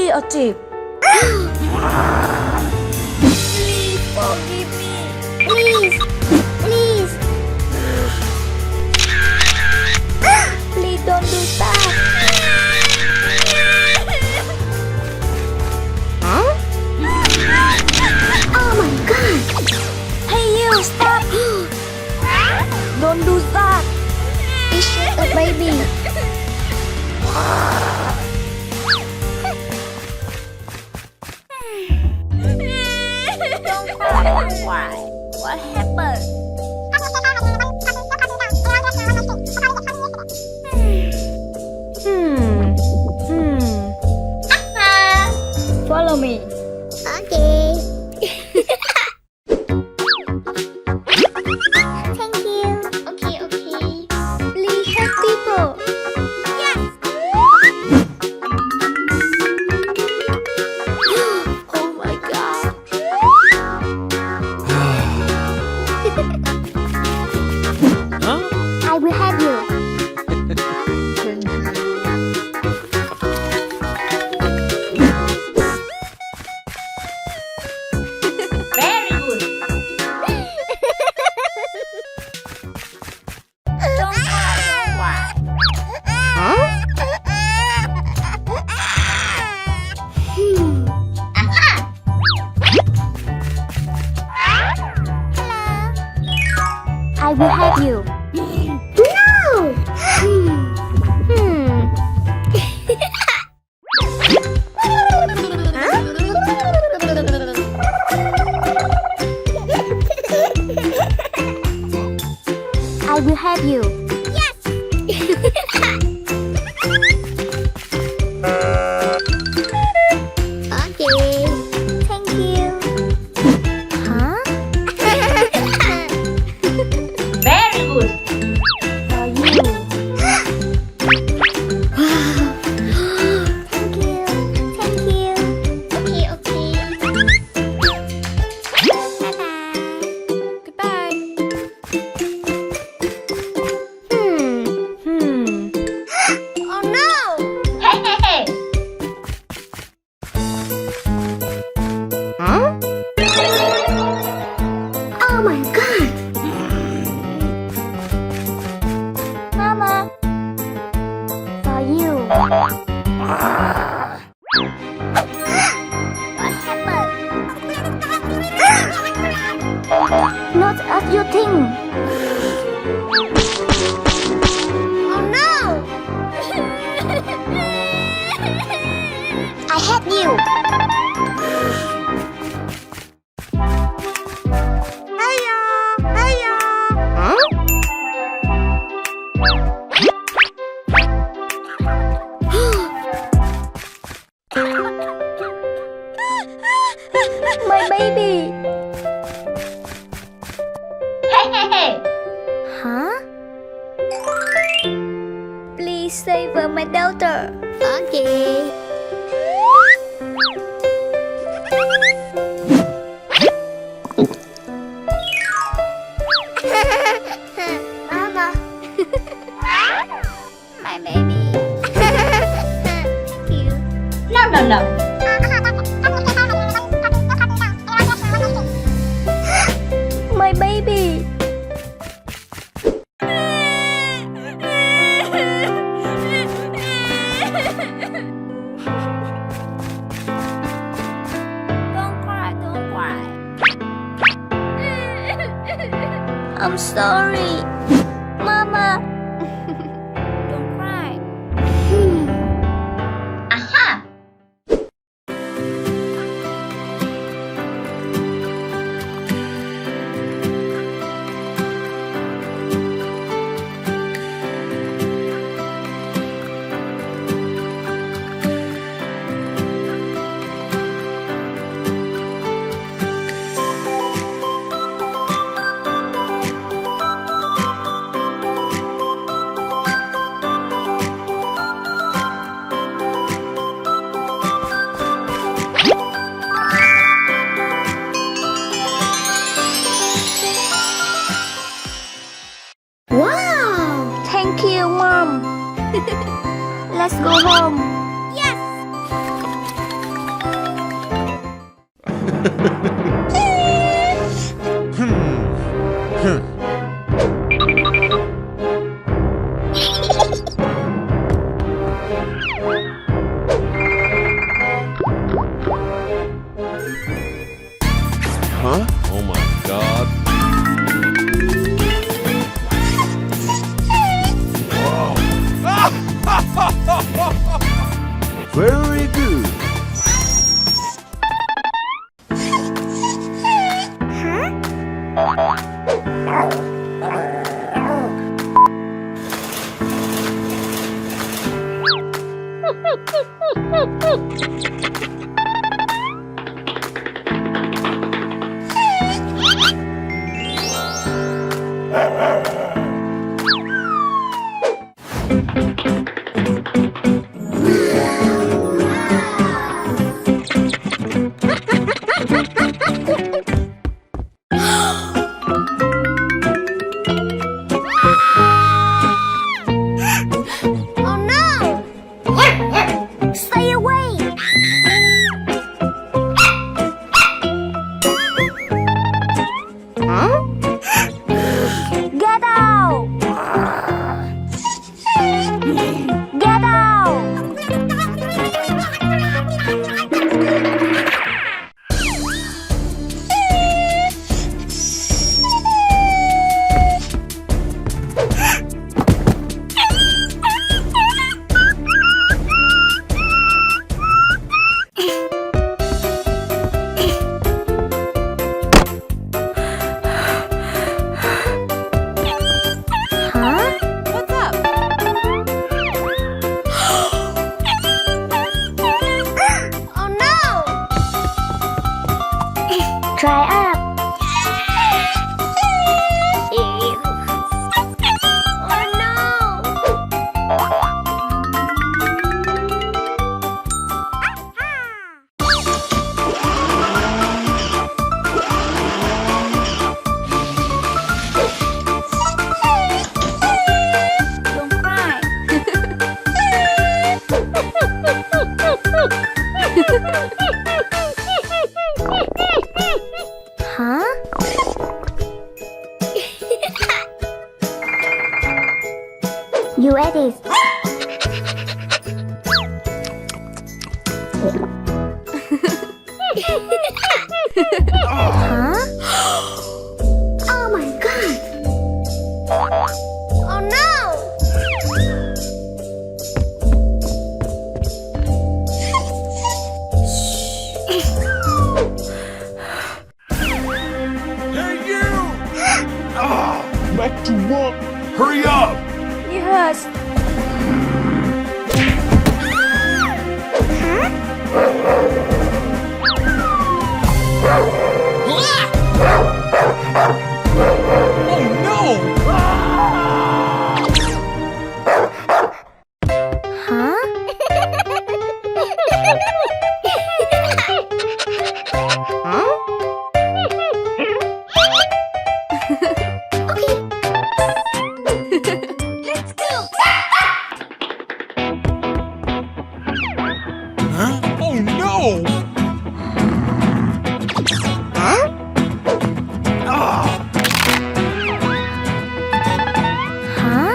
be a thief. Please forgive me. Please. Please. Please don't do that. Huh? Oh my god. Hey you, stop! Don't do that. It's just a baby. Don't cry. What happened? Follow me. Okay. Thank you. Okay. Please help people. Yes. Oh my god. I will help you. Very good. Don't cry. Huh? I will help you. No! I will help you. Yes! Okay. Thank you. Huh? Very good. For you. Thank you. Okay. Goodbye. Oh no! Hey. Huh? Oh my god! Mama! For you. What happened? Not as you think. Oh no! I hate you. Huh? My baby. Hey. Huh? Please save my daughter. Okay. Mama. My baby. Cute. No. My baby. Don't cry. I'm sorry. Mama. Don't cry. Huh? Oh my God. Very good. Oh no! Stay away! Huh? Get out! Get out! Huh? What's up? Oh no! Try up. Oh no! Don't cry. Huh? You edit. Huh? Oh my god! Oh no! Hey, you! Back to work. Hurry up! Yes. Oh no! Huh? Huh? Okay. Let's go. Huh? Oh no! Huh? Ah! Huh?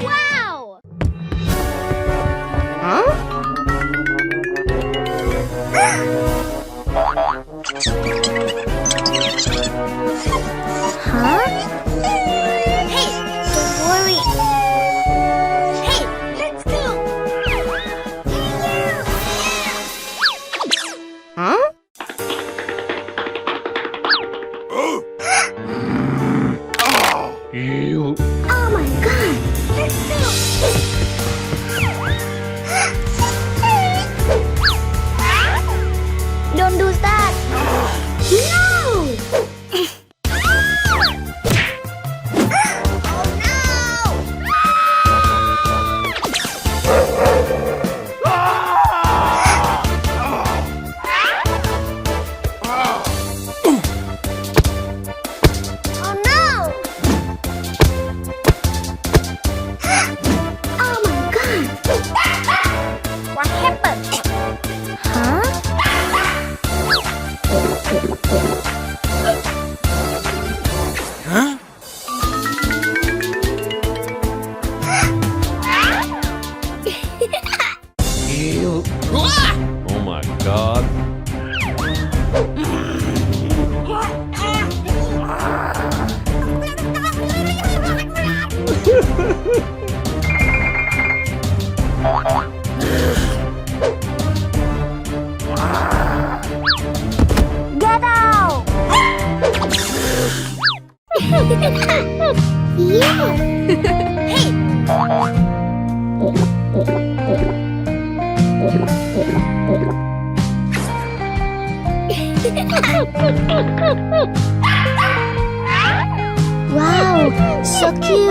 Wow! Huh? Huh? Hey, don't worry. Hey, let's go. Huh? You. Oh my god! Let's go! Don't do that! No! Wow, so cute.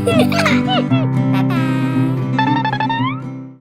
Wow.